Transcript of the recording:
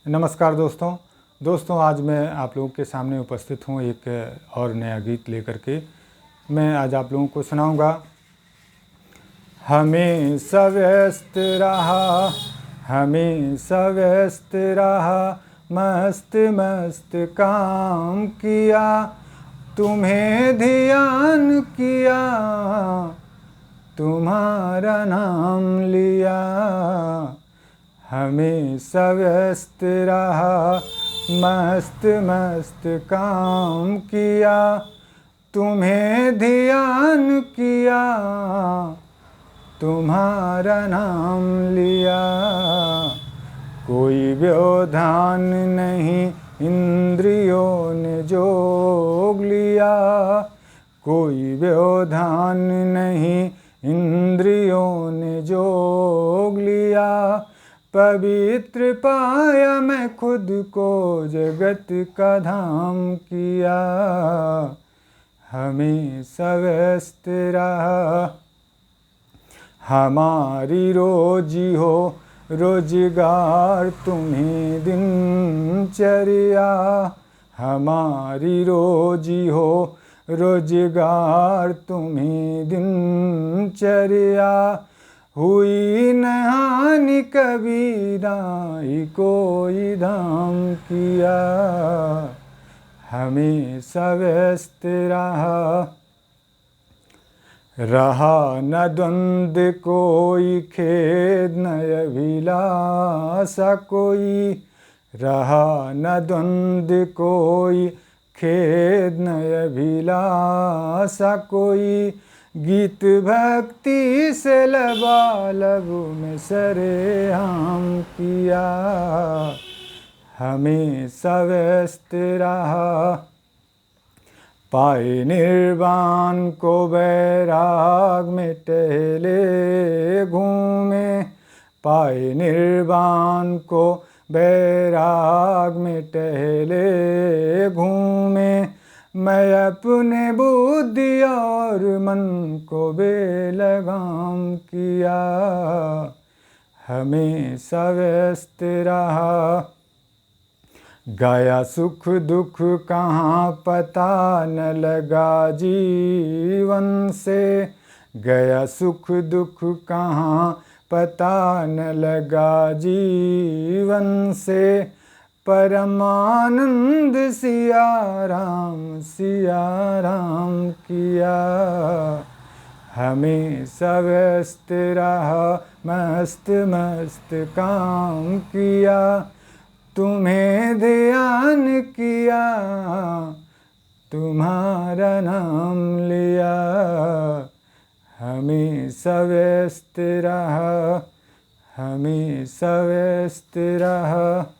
नमस्कार दोस्तों आज मैं आप लोगों के सामने उपस्थित हूँ एक और नया गीत लेकर के। मैं आज आप लोगों को सुनाऊंगा। हमेशा व्यस्त रहा मस्त मस्त काम किया, तुम्हें ध्यान किया, तुम्हारा नाम लिया। हमेशा व्यस्त रहा मस्त मस्त काम किया, तुम्हें ध्यान किया, तुम्हारा नाम लिया। कोई व्यवधान नहीं इंद्रियों ने जोग लिया, कोई व्यवधान नहीं इंद्रियों ने जोग लिया। पवित्र पाया मैं खुद को, जगत का धाम किया। हमेशा व्यस्त रहा हमारी रोजी हो रोजगार, तुम्हें दिनचर्या। हमारी रोजी हो रोजगार, तुम्हें दिनचर्या। हुई न हानि कभी, नाई कोई धाम किया। हमेशा व्यस्त रहा न द्वंद्व कोई, खेद न अभिलाषा कोई। रहा न द्वंद्व कोई, खेद न अभिलाषा कोई। गीत भक्ति से लबालब में सरेआम किया। हमेशा व्यस्त रहा पाए निर्वाण को, बैराग में टहले घूमे। पाए निर्वाण को बैराग में टहले घूमे। मैं अपने बुद्धि और मन को बेलगाम किया। हमेशा व्यस्त रहा गया सुख दुख कहाँ पता न लगा जीवन से। गया सुख दुख कहाँ पता न लगा जीवन से। परमानंद सिया राम किया। हमेशा व्यस्त रहा मस्त मस्त काम किया, तुम्हें ध्यान किया, तुम्हारा नाम लिया। हमेशा व्यस्त रहा हमेशा व्यस्त रहा।